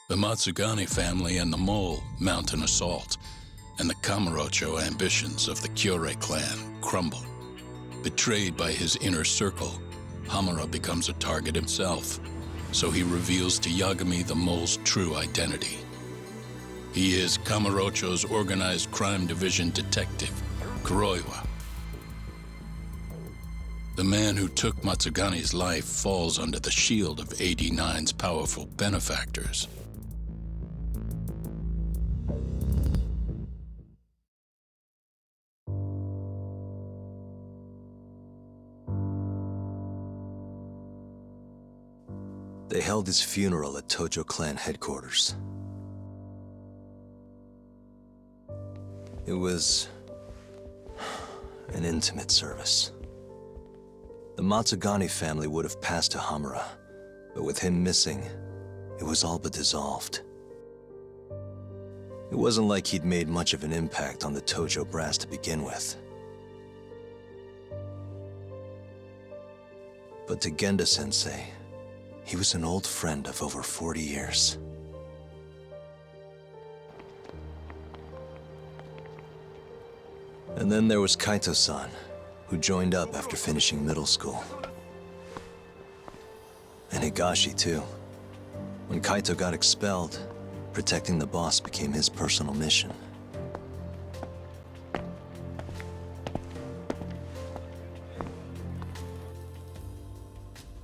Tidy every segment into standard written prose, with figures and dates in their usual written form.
The Matsugane family and the mole mount an assault, and the Kamurocho ambitions of the Kyorei clan crumble. Betrayed by his inner circle, Hamura becomes a target himself, so he reveals to Yagami the mole's true identity. He is Kamurocho's organized crime division detective, Kuroiwa. The man who took Matsugane's life falls under the shield of 89's powerful benefactors. They held his funeral at Tojo clan headquarters. It was an intimate service. The Matsugane family would have passed to Hamura, but with him missing, it was all but dissolved. It wasn't like he'd made much of an impact on the Tojo brass to begin with. But to Genda-sensei, he was an old friend of over 40 years. And then there was Kaito-san, who joined up after finishing middle school. And Higashi, too. When Kaito got expelled, protecting the boss became his personal mission.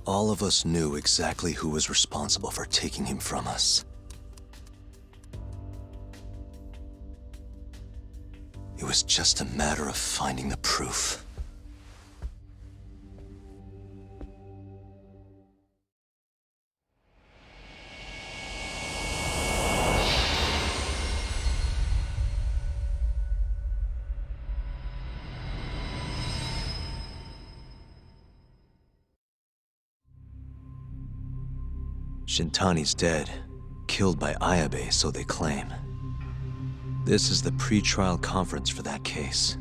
All of us knew exactly who was responsible for taking him from us. It was just a matter of finding the proof. Shintani's dead, killed by Ayabe, so they claim. This is the pre-trial conference for that case.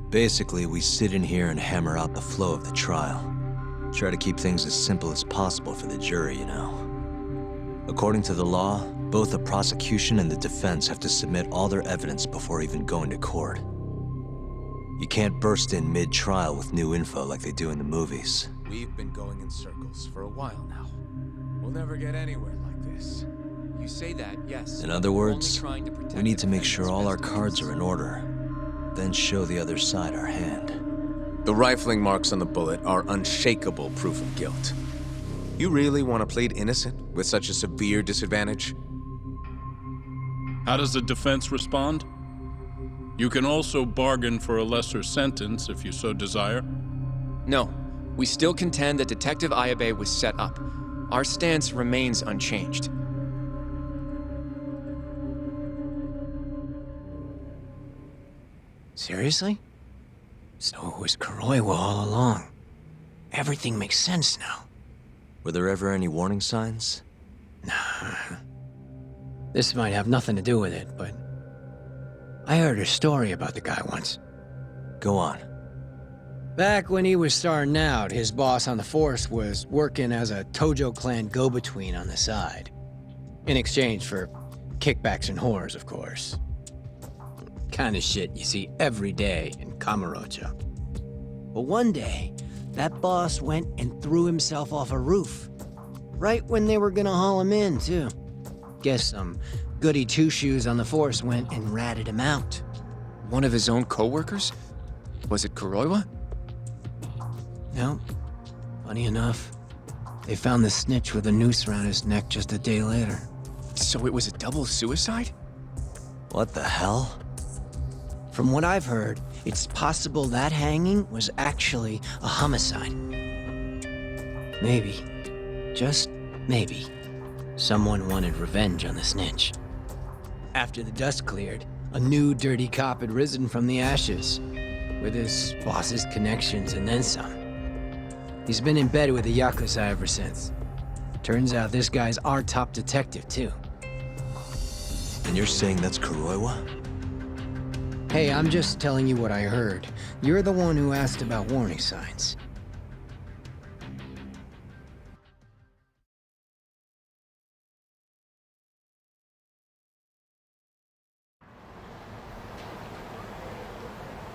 Basically, we sit in here and hammer out the flow of the trial. Try to keep things as simple as possible for the jury, you know. According to the law, both the prosecution and the defense have to submit all their evidence before even going to court. You can't burst in mid-trial with new info like they do in the movies. We've been going in circles for a while now. We'll never get anywhere like this. You say that, yes. In other words, we need to make sure all our cards are in order, then show the other side our hand. The rifling marks on the bullet are unshakable proof of guilt. You really want to plead innocent with such a severe disadvantage? How does the defense respond? You can also bargain for a lesser sentence if you so desire. No, we still contend that Detective Ayabe was set up. Our stance remains unchanged. Seriously? So it was Kuroiwa all along. Everything makes sense now. Were there ever any warning signs? Nah. This might have nothing to do with it, but I heard a story about the guy once. Go on. Back when he was starting out, his boss on the force was working as a Tojo clan go-between on the side. In exchange for kickbacks and whores, of course. Kind of shit you see every day in Kamurocho. But one day, that boss went and threw himself off a roof. Right when they were gonna haul him in, too. Guess some goody two-shoes on the force went and ratted him out. One of his own co-workers? Was it Kuroiwa? No. Funny enough, they found the snitch with a noose around his neck just a day later. So it was a double suicide? What the hell? From what I've heard, it's possible that hanging was actually a homicide. Maybe, just maybe, someone wanted revenge on the snitch. After the dust cleared, a new dirty cop had risen from the ashes, with his boss's connections and then some. He's been in bed with the Yakuza ever since. Turns out this guy's our top detective, too. And you're saying that's Kuroiwa? Hey, I'm just telling you what I heard. You're the one who asked about warning signs.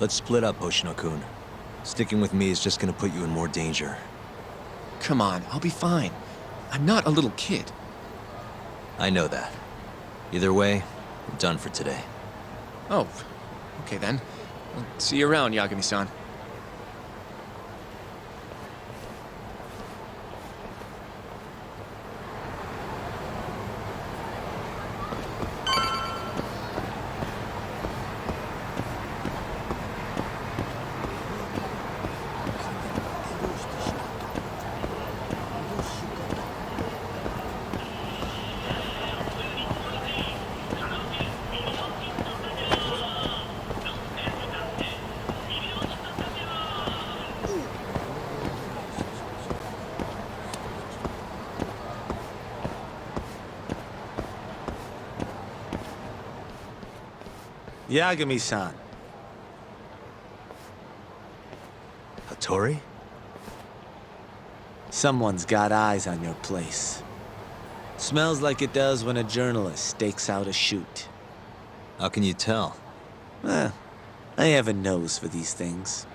Let's split up, Hoshino-kun. Sticking with me is just gonna put you in more danger. Come on, I'll be fine. I'm not a little kid. I know that. Either way, we're done for today. Oh, okay then. I'll see you around, Yagami-san. Yagami-san. Hattori? Someone's got eyes on your place. Smells like it does when a journalist stakes out a shoot. How can you tell? I have a nose for these things.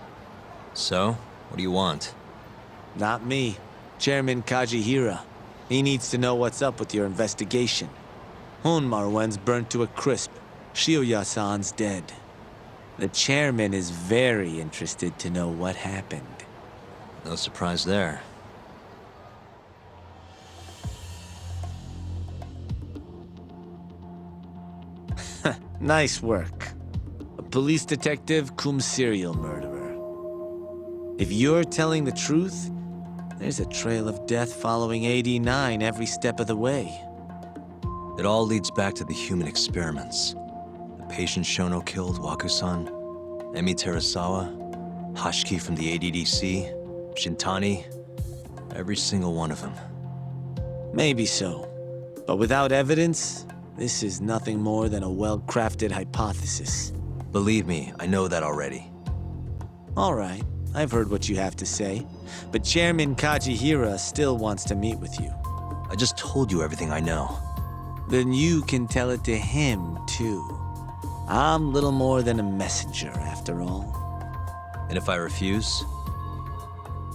So, what do you want? Not me. Chairman Kajihira. He needs to know what's up with your investigation. Honmarwen's burnt to a crisp. Shioya-san's dead. The chairman is very interested to know what happened. No surprise there. Nice work. A police detective cum serial murderer. If you're telling the truth, there's a trail of death following 89 every step of the way. It all leads back to the human experiments. The patient Shono killed Waku-san, Emi Terasawa, Hashiki from the ADDC, Shintani, every single one of them. Maybe so. But without evidence, this is nothing more than a well-crafted hypothesis. Believe me, I know that already. All right, I've heard what you have to say. But Chairman Kajihira still wants to meet with you. I just told you everything I know. Then you can tell it to him, too. I'm little more than a messenger, after all. And if I refuse?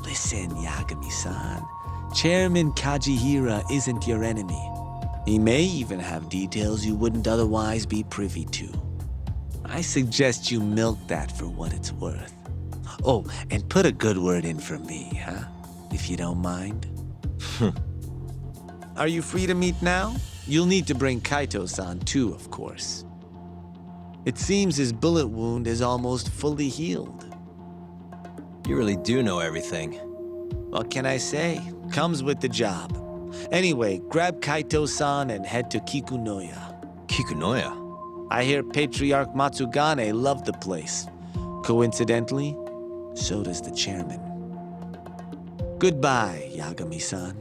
Listen, Yagami-san. Chairman Kajihira isn't your enemy. He may even have details you wouldn't otherwise be privy to. I suggest you milk that for what it's worth. Oh, and put a good word in for me, huh? If you don't mind. Are you free to meet now? You'll need to bring Kaito-san too, of course. It seems his bullet wound is almost fully healed. You really do know everything. What can I say? Comes with the job. Anyway, grab Kaito-san and head to Kikunoya. Kikunoya? I hear Patriarch Matsugane loved the place. Coincidentally, so does the chairman. Goodbye, Yagami-san.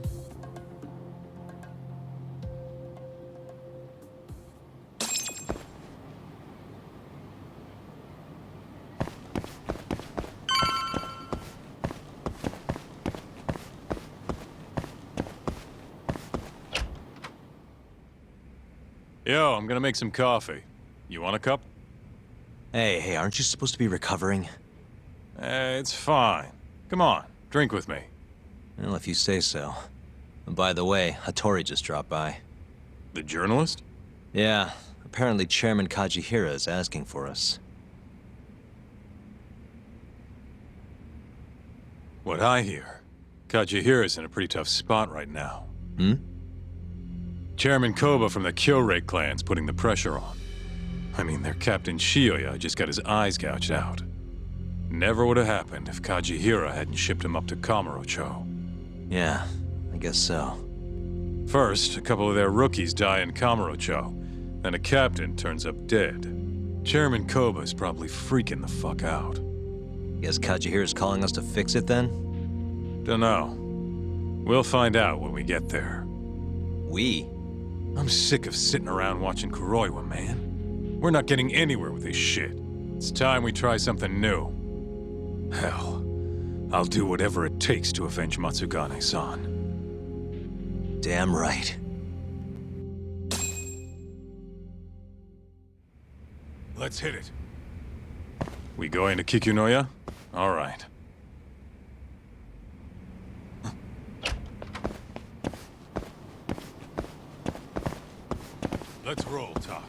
Yo, I'm gonna make some coffee. You want a cup? Hey, aren't you supposed to be recovering? It's fine. Come on, drink with me. Well, if you say so. And by the way, Hattori just dropped by. The journalist? Yeah, apparently Chairman Kajihira is asking for us. What I hear, Kajihira's in a pretty tough spot right now. Chairman Koba from the Kyorei clan's putting the pressure on. I mean, their Captain Shioya just got his eyes gouged out. Never would have happened if Kajihira hadn't shipped him up to Kamurocho. Yeah, I guess so. First, a couple of their rookies die in Kamurocho, then a captain turns up dead. Chairman Koba's probably freaking the fuck out. Guess Kajihira's calling us to fix it then? Dunno. We'll find out when we get there. We? I'm sick of sitting around watching Kuroiwa, man. We're not getting anywhere with this shit. It's time we try something new. Hell, I'll do whatever it takes to avenge Matsugane-san. Damn right. Let's hit it. We going to Kikunoya? All right. Let's roll, Tak.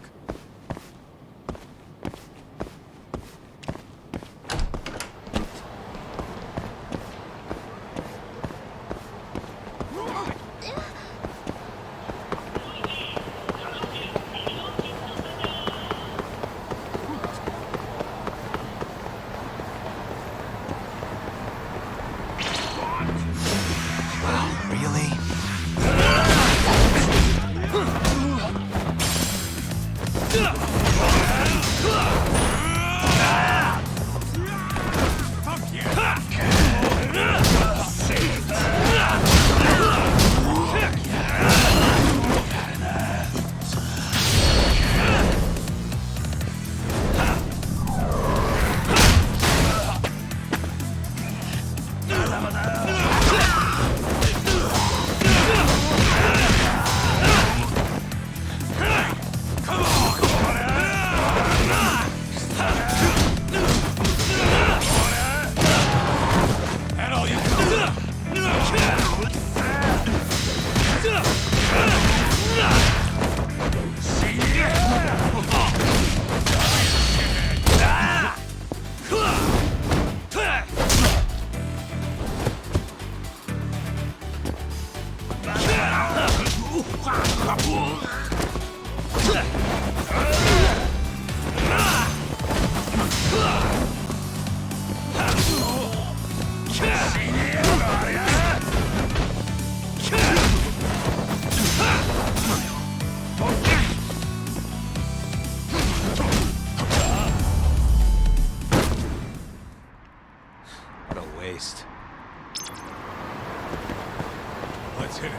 Let's hit it.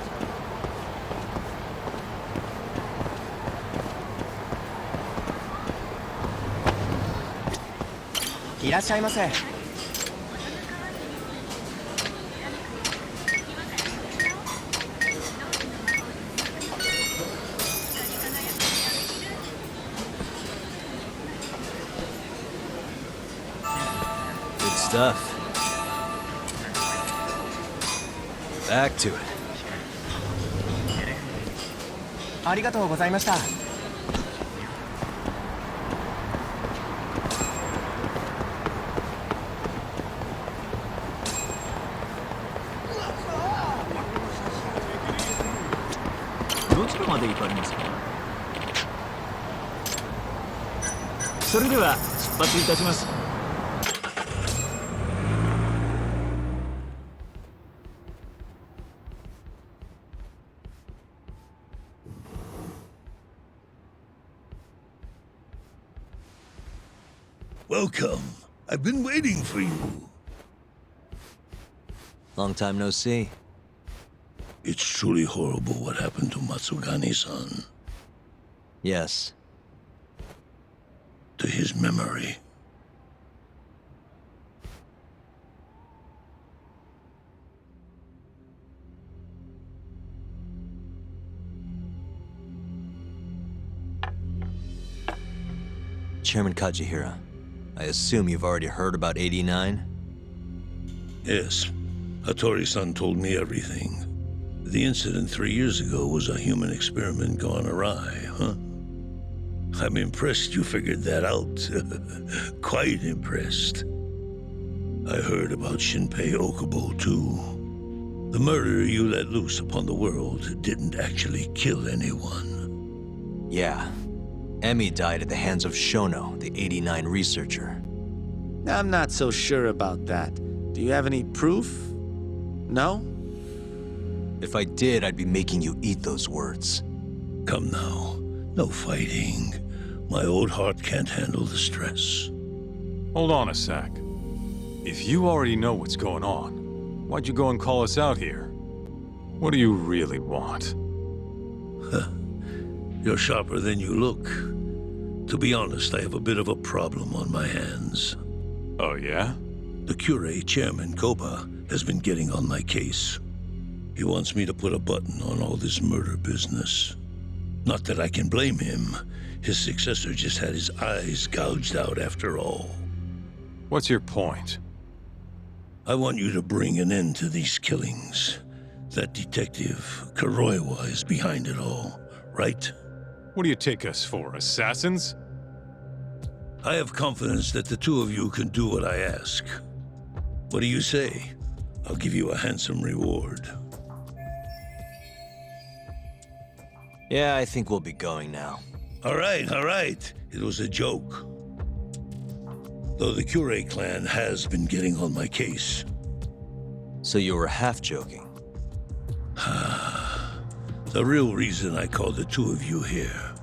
いらっしゃいませ。Good stuff. Back to it. ありがとうございました。どちらまで行かれますか？それでは出発いたします。Welcome. I've been waiting for you. Long time no see. It's truly horrible what happened to Matsugani-san. Yes. To his memory. Chairman Kajihira, I assume you've already heard about 89? Yes. Hattori-san told me everything. The incident 3 years ago was a human experiment gone awry, huh? I'm impressed you figured that out. Quite impressed. I heard about Shinpei Okubo, too. The murder you let loose upon the world didn't actually kill anyone. Yeah. Emmy died at the hands of Shono, the 89 researcher. I'm not so sure about that. Do you have any proof? No? If I did, I'd be making you eat those words. Come now. No fighting. My old heart can't handle the stress. Hold on a sec. If you already know what's going on, why'd you go and call us out here? What do you really want? You're sharper than you look. To be honest, I have a bit of a problem on my hands. Oh, yeah? The Curé, Chairman Koba, has been getting on my case. He wants me to put a button on all this murder business. Not that I can blame him. His successor just had his eyes gouged out after all. What's your point? I want you to bring an end to these killings. That detective, Kuroiwa, is behind it all, right? What do you take us for, assassins? I have confidence that the two of you can do what I ask. What do you say? I'll give you a handsome reward. Yeah, I think we'll be going now. All right. It was a joke. Though the Kure clan has been getting on my case. So you were half joking? The real reason I called the two of you here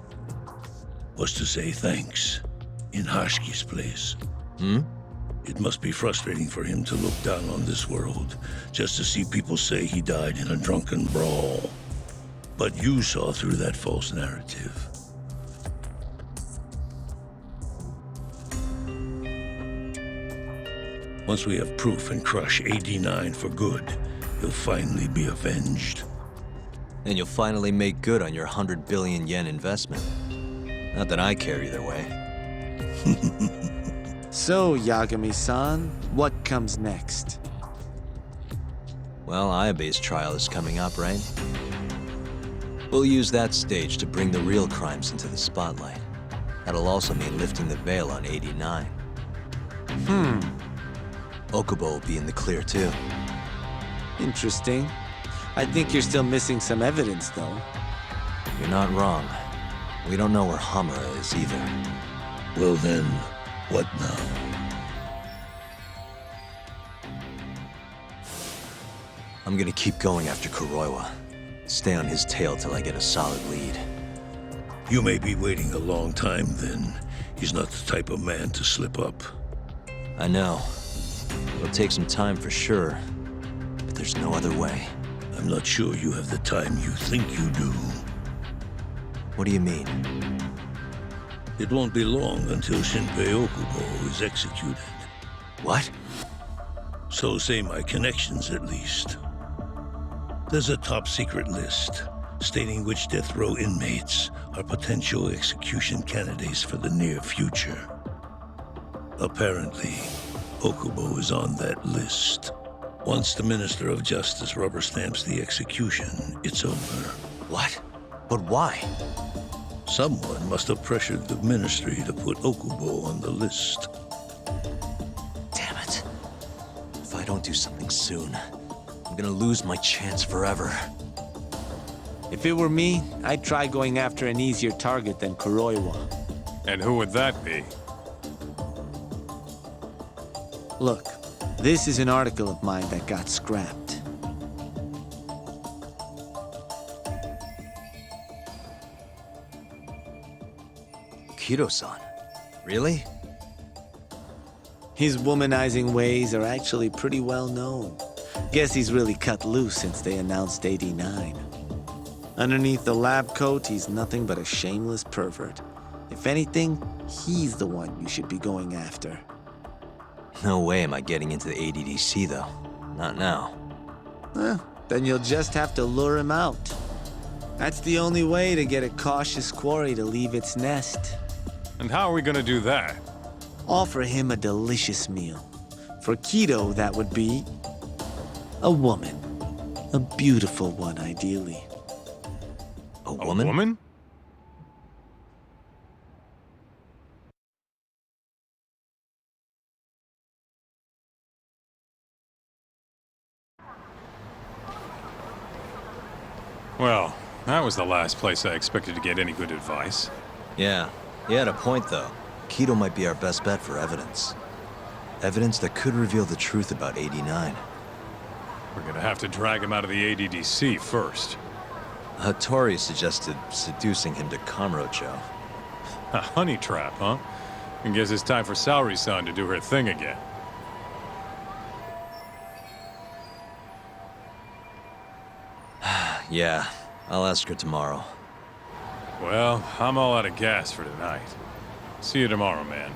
was to say thanks in Hashki's place. It must be frustrating for him to look down on this world just to see people say he died in a drunken brawl. But you saw through that false narrative. Once we have proof and crush AD9 for good, you'll finally be avenged. And you'll finally make good on your 100 billion yen investment. Not that I care either way. So, Yagami-san, what comes next? Well, Ayabe's trial is coming up, right? We'll use that stage to bring the real crimes into the spotlight. That'll also mean lifting the veil on 89. Okubo will be in the clear, too. Interesting. I think you're still missing some evidence, though. You're not wrong. We don't know where Hamura is either. Well then, what now? I'm gonna keep going after Kuroiwa. Stay on his tail till I get a solid lead. You may be waiting a long time then. He's not the type of man to slip up. I know. It'll take some time for sure, but there's no other way. I'm not sure you have the time you think you do. What do you mean? It won't be long until Shinpei Okubo is executed. What? So say my connections, at least. There's a top-secret list stating which death row inmates are potential execution candidates for the near future. Apparently, Okubo is on that list. Once the Minister of Justice rubber stamps the execution, it's over. What? But why? Someone must have pressured the ministry to put Okubo on the list. Damn it. If I don't do something soon, I'm gonna lose my chance forever. If it were me, I'd try going after an easier target than Kuroiwa. And who would that be? Look, this is an article of mine that got scrapped. Kido-san? Really? His womanizing ways are actually pretty well known. Guess he's really cut loose since they announced 89. Underneath the lab coat, he's nothing but a shameless pervert. If anything, he's the one you should be going after. No way am I getting into the ADDC, though. Not now. Then you'll just have to lure him out. That's the only way to get a cautious quarry to leave its nest. And how are we gonna do that? Offer him a delicious meal. For Kaito, that would be a woman. A beautiful one, ideally. A woman? A woman? Well, that was the last place I expected to get any good advice. Yeah, he had a point, though. Kaito might be our best bet for evidence. Evidence that could reveal the truth about 89. We're gonna have to drag him out of the ADDC first. Hattori suggested seducing him to Kamurocho. A honey trap, huh? I guess it's time for Saori-san to do her thing again. Yeah, I'll ask her tomorrow. Well, I'm all out of gas for tonight. See you tomorrow, man.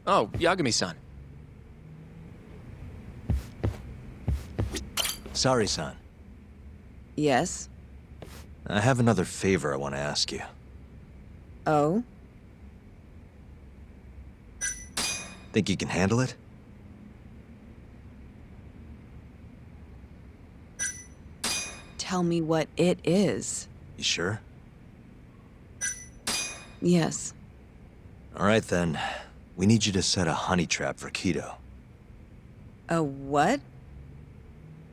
Oh, Yagami-san. Sorry, son. Yes? I have another favor I want to ask you. Oh? Think you can handle it? Tell me what it is. You sure? Yes. All right, then. We need you to set a honey trap for Kaito. A what?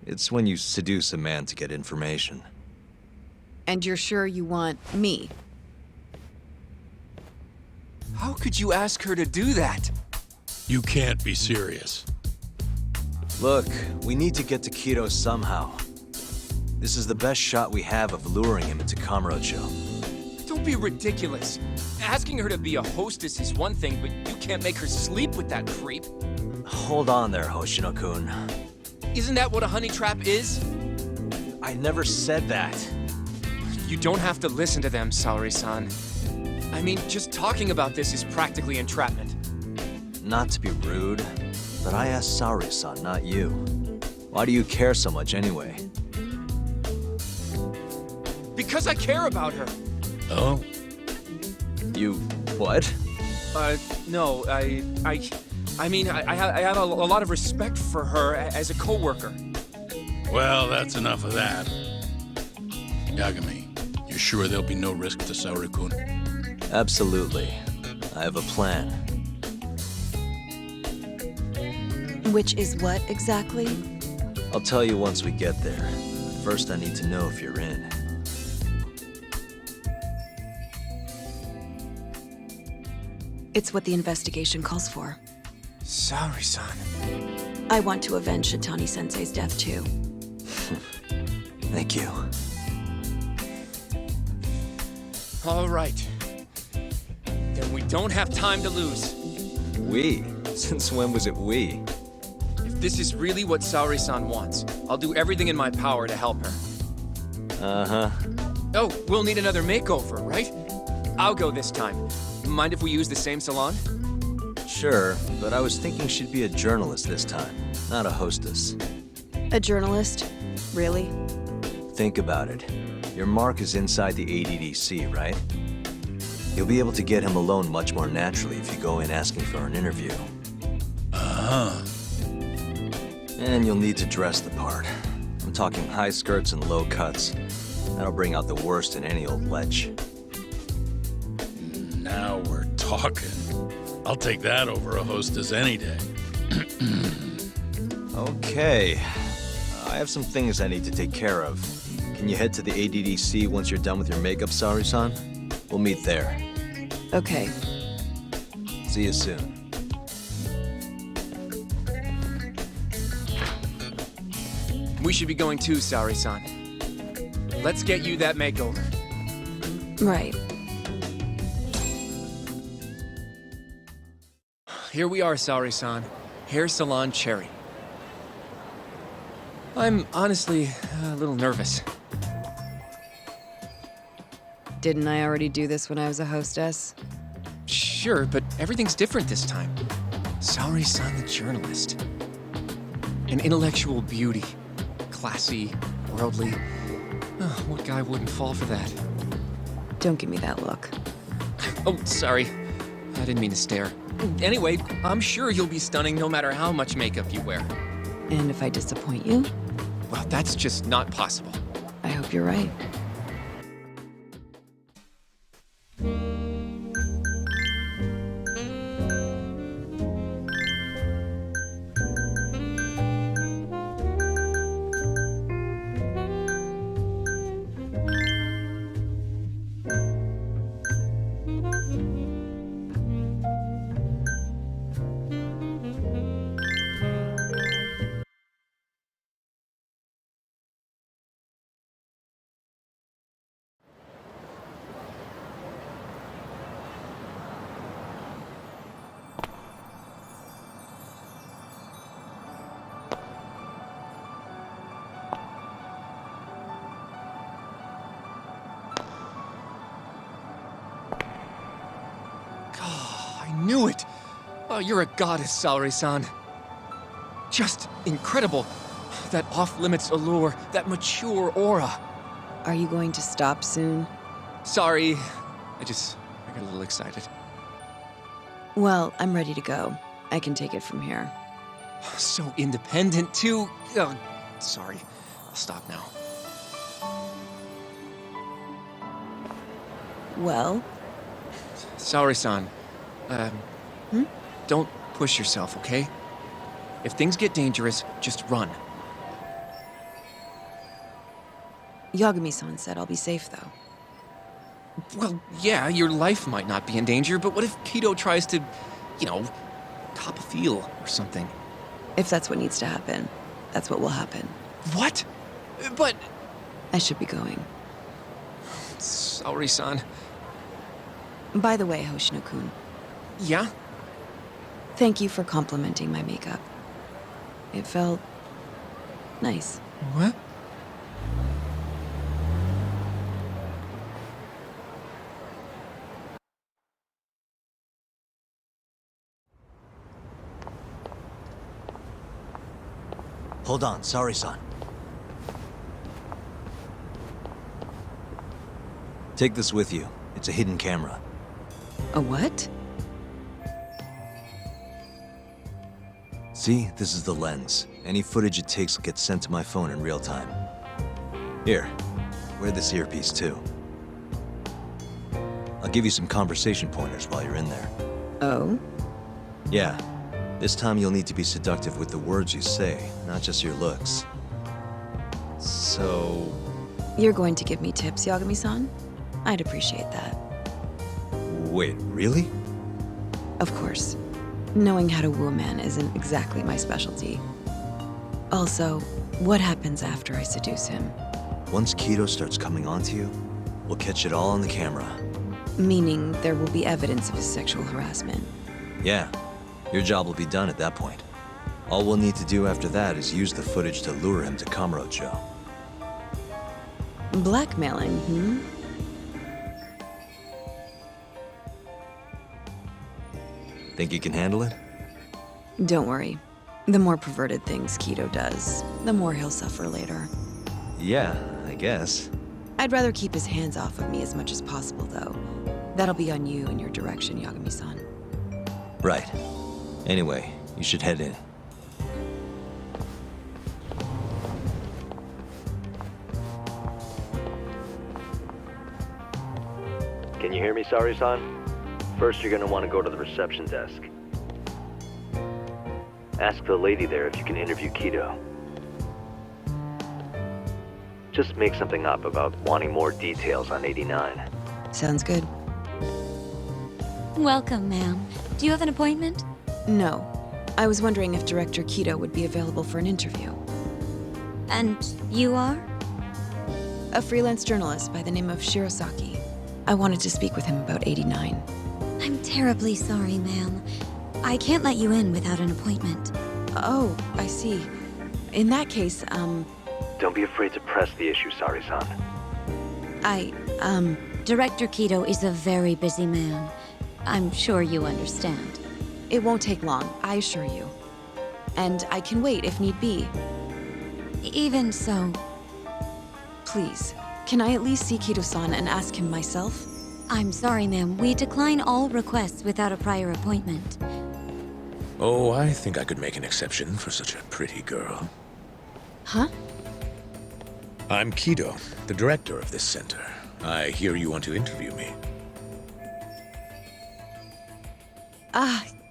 It's when you seduce a man to get information. And you're sure you want me? How could you ask her to do that? You can't be serious. Look, we need to get to Kaito somehow. This is the best shot we have of luring him into Kamurocho. Don't be ridiculous. Asking her to be a hostess is one thing, but you can't make her sleep with that creep. Hold on there, Hoshino-kun. Isn't that what a honey trap is? I never said that. You don't have to listen to them, Saori-san. I mean, just talking about this is practically entrapment. Not to be rude, but I asked Saori-san, not you. Why do you care so much anyway? Because I care about her. Oh? You... what? No, I mean, I have a lot of respect for her as a co-worker. Well, that's enough of that. Yagami, you sure there'll be no risk to Saori-kun? Absolutely. I have a plan. Which is what exactly? I'll tell you once we get there. First, I need to know if you're in. It's what the investigation calls for. Saori-san. I want to avenge Shitani-sensei's death too. Thank you. All right. Then we don't have time to lose. We? Since when was it we? If this is really what Saori-san wants, I'll do everything in my power to help her. Uh-huh. Oh, we'll need another makeover, right? I'll go this time. Mind if we use the same salon? Sure, but I was thinking she'd be a journalist this time, not a hostess. A journalist? Really? Think about it. Your mark is inside the ADDC, right? You'll be able to get him alone much more naturally if you go in asking for an interview. Uh-huh. And you'll need to dress the part. I'm talking high skirts and low cuts. That'll bring out the worst in any old lech. Now we're talking. I'll take that over a hostess any day. Okay. I have some things I need to take care of. Can you head to the ADDC once you're done with your makeup, Saori-san? We'll meet there. Okay. See you soon. We should be going too, Saori-san. Let's get you that makeover. Right. Here we are, Saori-san. Hair Salon Cherry. I'm honestly a little nervous. Didn't I already do this when I was a hostess? Sure, but everything's different this time. Saori-san the journalist. An intellectual beauty. Classy, worldly. Oh, what guy wouldn't fall for that? Don't give me that look. Oh, sorry. I didn't mean to stare. Anyway, I'm sure you'll be stunning no matter how much makeup you wear. And if I disappoint you? Well, that's just not possible. I hope you're right. I knew it! Oh, you're a goddess, Saori-san. Just incredible. That off-limits allure, that mature aura. Are you going to stop soon? Sorry, I got a little excited. Well, I'm ready to go. I can take it from here. So independent, too. Ugh, sorry, I'll stop now. Well? Saori-san, don't push yourself, okay? If things get dangerous, just run. Yagami-san said I'll be safe, though. Well, yeah, your life might not be in danger, but what if Kaito tries to, cop a feel or something? If that's what needs to happen, that's what will happen. What? But... I should be going. Saori-san. By the way, Hoshino-kun. Yeah? Thank you for complimenting my makeup. It felt... nice. What? Hold on, sorry, son. Take this with you. It's a hidden camera. A what? See, this is the lens. Any footage it takes will get sent to my phone in real time. Here, wear this earpiece too. I'll give you some conversation pointers while you're in there. Oh? Yeah. This time you'll need to be seductive with the words you say, not just your looks. So... You're going to give me tips, Yagami-san? I'd appreciate that. Wait, really? Of course. Knowing how to woo a man isn't exactly my specialty. Also, what happens after I seduce him? Once Kaito starts coming onto you, we'll catch it all on the camera. Meaning there will be evidence of his sexual harassment. Yeah. Your job will be done at that point. All we'll need to do after that is use the footage to lure him to Kamurocho. Blackmailing, Think you can handle it? Don't worry. The more perverted things Kaito does, the more he'll suffer later. Yeah, I guess. I'd rather keep his hands off of me as much as possible, though. That'll be on you and your direction, Yagami-san. Right. Anyway, you should head in. Can you hear me, Saori-san? First, you're gonna want to go to the reception desk. Ask the lady there if you can interview Kaito. Just make something up about wanting more details on 89. Sounds good. Welcome, ma'am. Do you have an appointment? No. I was wondering if Director Kaito would be available for an interview. And you are? A freelance journalist by the name of Shirosaki. I wanted to speak with him about 89. I'm terribly sorry, ma'am. I can't let you in without an appointment. Oh, I see. In that case, Don't be afraid to press the issue, Saori-san. Director Kaito is a very busy man. I'm sure you understand. It won't take long, I assure you. And I can wait if need be. Even so... Please, can I at least see Kaito-san and ask him myself? I'm sorry, ma'am. We decline all requests without a prior appointment. Oh, I think I could make an exception for such a pretty girl. Huh? I'm Kaito, the director of this center. I hear you want to interview me.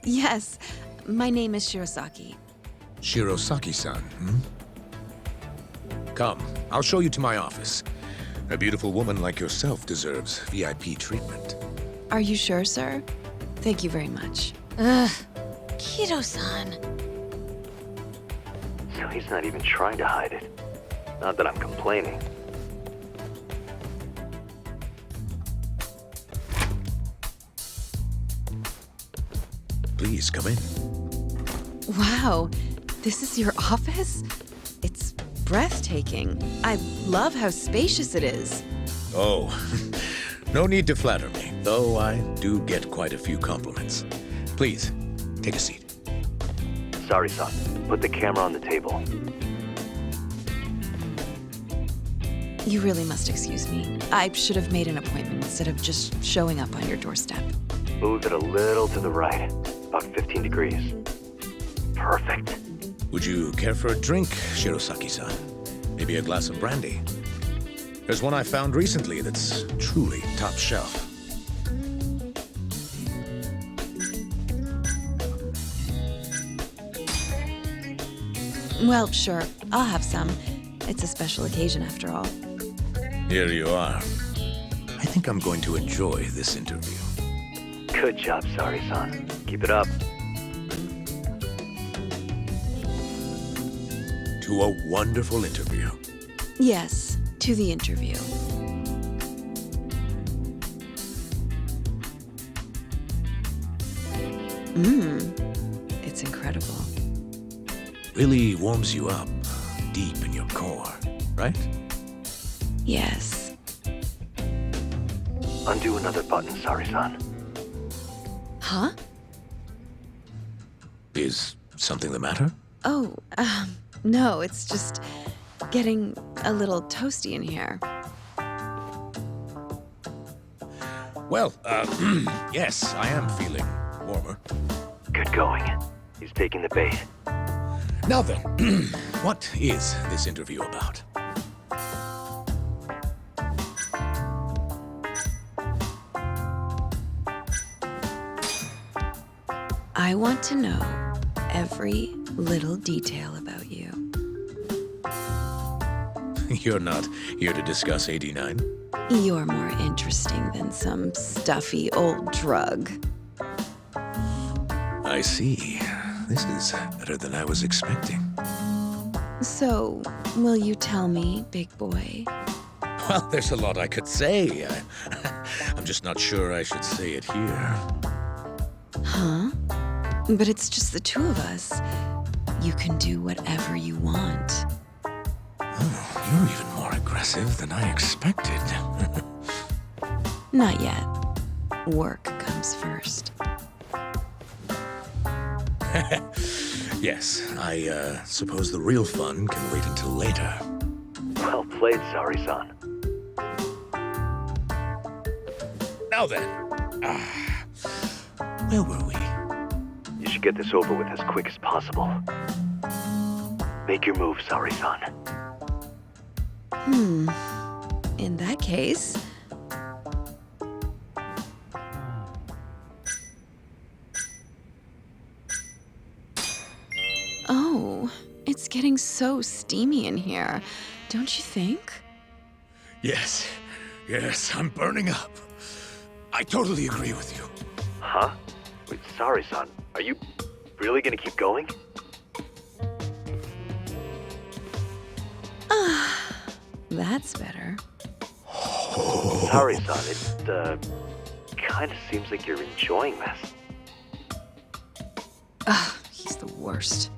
Yes. My name is Shirosaki. Shirosaki-san, Come, I'll show you to my office. A beautiful woman like yourself deserves VIP treatment. Are you sure, sir? Thank you very much. Ugh. Kaito-san. No, he's not even trying to hide it. Not that I'm complaining. Please, come in. Wow, this is your office? It's breathtaking. I love how spacious it is. Oh, no need to flatter me, though I do get quite a few compliments. Please, Take a seat. Sorry-san. Put the camera on the table. You really must excuse me. I should have made an appointment instead of just showing up on your doorstep. Move it a little to the right. About 15 degrees. Perfect. Would you care for a drink, Shirosaki-san? Maybe a glass of brandy? There's one I found recently that's truly top shelf. Well, sure. I'll have some. It's a special occasion after all. Here you are. I think I'm going to enjoy this interview. Good job, Sari-san. Keep it up. To a wonderful interview. Yes, to the interview. It's incredible. Really warms you up deep in your core, right? Yes. Undo another button, Sari-san. Huh? Is something the matter? Oh, no, it's just getting a little toasty in here. Well, yes, I am feeling warmer. Good going. He's taking the bait. Now then, what is this interview about? I want to know every little detail about you. You're not here to discuss 89? You're more interesting than some stuffy old drug. I see. This is better than I was expecting. So, will you tell me, big boy? Well, there's a lot I could say. I'm just not sure I should say it here. Huh? But it's just the two of us. You can do whatever you want. Oh, you're even more aggressive than I expected. Not yet. Work comes first. Yes, I suppose the real fun can wait until later. Well played, Sari-san. Now then, where were we? You should get this over with as quick as possible. Make your move, Sari-san. In that case... Oh, it's getting so steamy in here, don't you think? Yes, I'm burning up. I totally agree with you. Huh? Wait, Sari-san, are you really gonna keep going? That's better. Sari-san, it, kinda seems like you're enjoying this. He's the worst.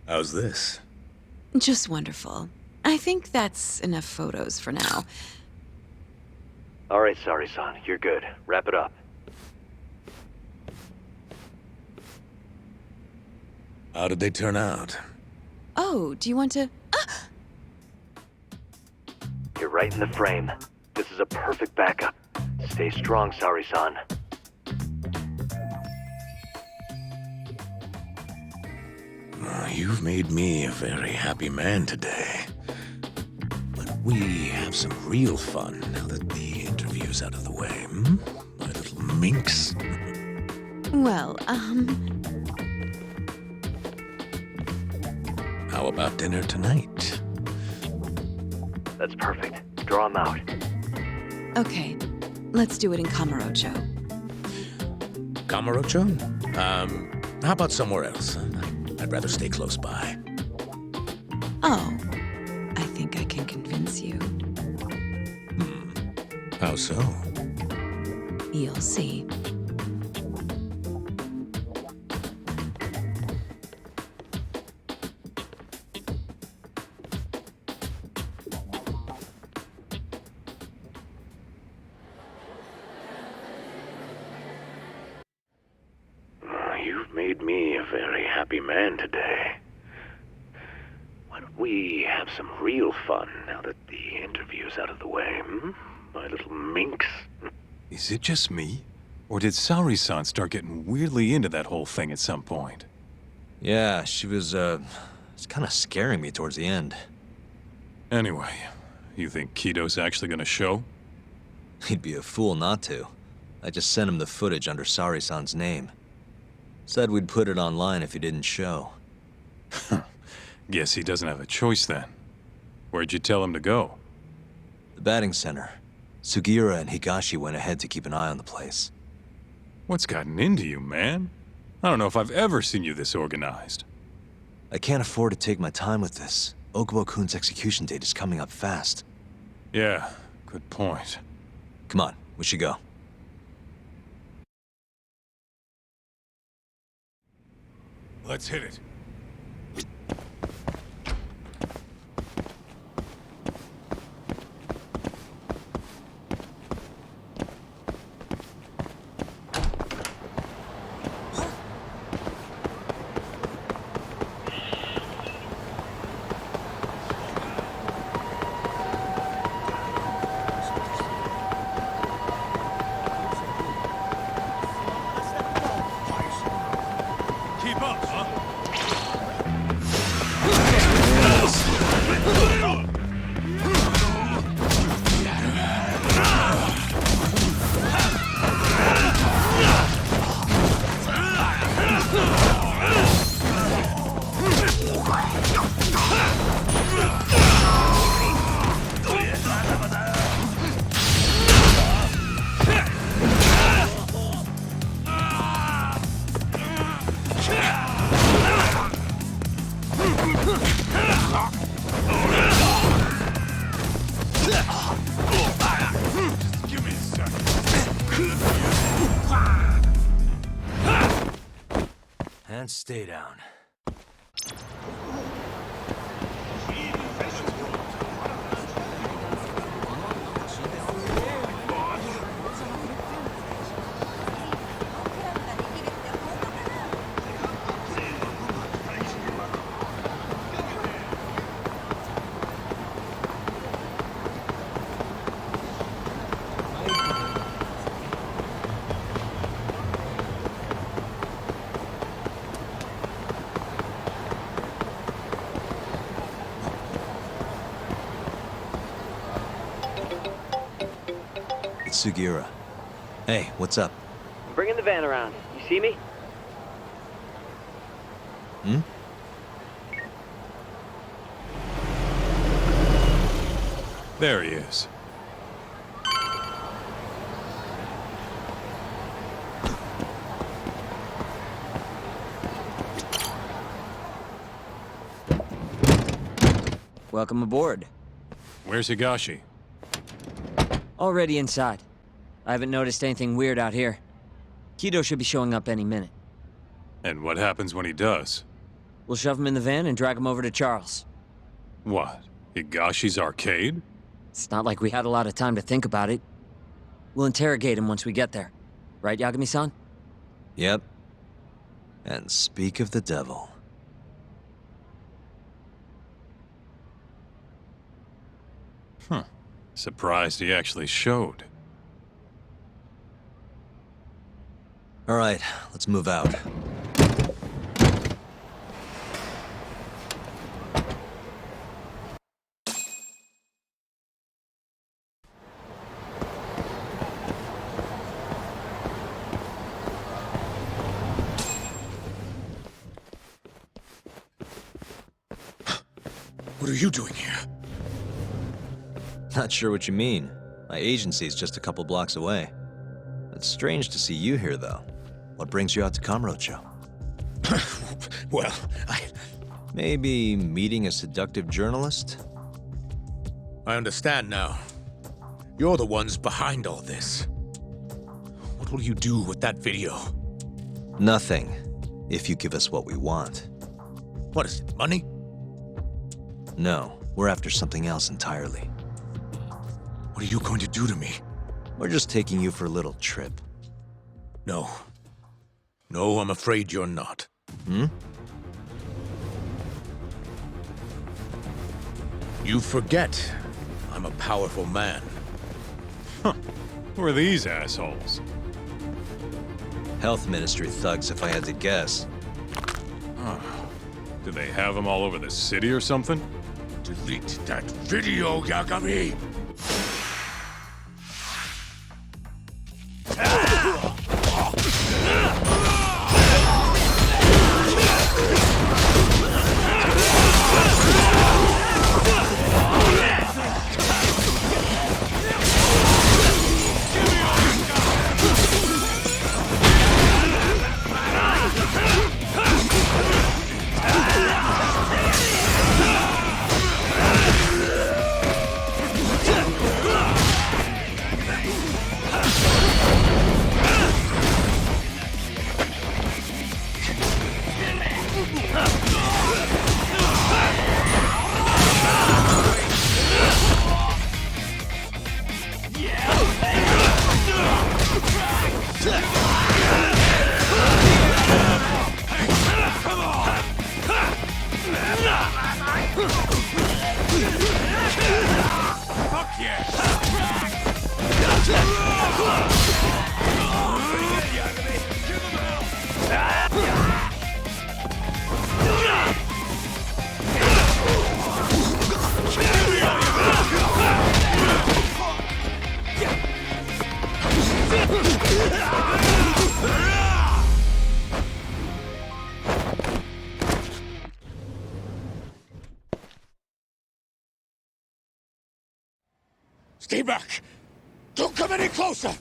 How's this? Just wonderful. I think that's enough photos for now. All right, Sari-san, you're good. Wrap it up. How did they turn out? Oh, do you want to... You're right in the frame. This is a perfect backup. Stay strong, Sari-san. You've made me a very happy man today. But we have some real fun now that the interview's out of the way, my little minx? Well, How about dinner tonight? That's perfect. Draw him out. Okay, let's do it in Kamurocho. Kamurocho? How about somewhere else? I'd rather stay close by. Oh, I think I can convince you. How so? You'll see. made me a very happy man today. Why don't we have some real fun now that the interview's out of the way, my little minx? Is it just me? Or did Saori-san start getting weirdly into that whole thing at some point? Yeah, she was, it's kind of scaring me towards the end. Anyway, you think Kito's actually gonna show? He'd be a fool not to. I just sent him the footage under Saori-san's name. Said we'd put it online if he didn't show. Guess he doesn't have a choice then. Where'd you tell him to go? The batting center. Sugiura and Higashi went ahead to keep an eye on the place. What's gotten into you, man? I don't know if I've ever seen you this organized. I can't afford to take my time with this. Okubo-kun's execution date is coming up fast. Yeah, good point. Come on, we should go. Let's hit it. And stay down. It's Sugiura. Hey, what's up? I'm bringing the van around. You see me? Hmm? There he is. Welcome aboard. Where's Higashi? Already inside. I haven't noticed anything weird out here. Kito should be showing up any minute. And what happens when he does? We'll shove him in the van and drag him over to Charles. What? Higashi's arcade? It's not like we had a lot of time to think about it. We'll interrogate him once we get there. Right, Yagami-san? Yep. And speak of the devil. Huh. Surprised he actually showed. All right, let's move out. What are you doing here? Not sure what you mean. My agency's just a couple blocks away. It's strange to see you here, though. What brings you out to Kamurocho? Well, Maybe meeting a seductive journalist? I understand now. You're the ones behind all this. What will you do with that video? Nothing, if you give us what we want. What is it, money? No, we're after something else entirely. What are you going to do to me? We're just taking you for a little trip. No. No, I'm afraid you're not. Hmm? You forget. I'm a powerful man. Who are these assholes? Health Ministry thugs, if I had to guess. Do they have them all over the city or something? Delete that video, Yagami! Stay back! Don't come any closer!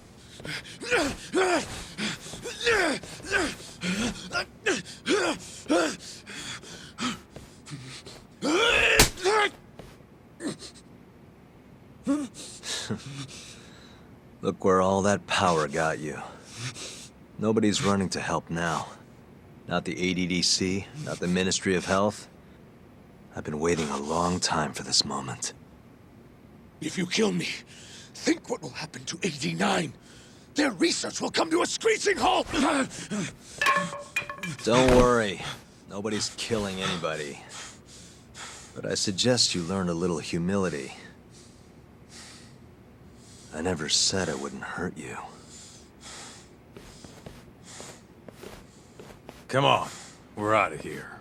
Look where all that power got you. Nobody's running to help now. Not the ADDC, not the Ministry of Health. I've been waiting a long time for this moment. If you kill me, think what will happen to 89. Their research will come to a screeching halt! Don't worry. Nobody's killing anybody. But I suggest you learn a little humility. I never said I wouldn't hurt you. Come on, we're out of here.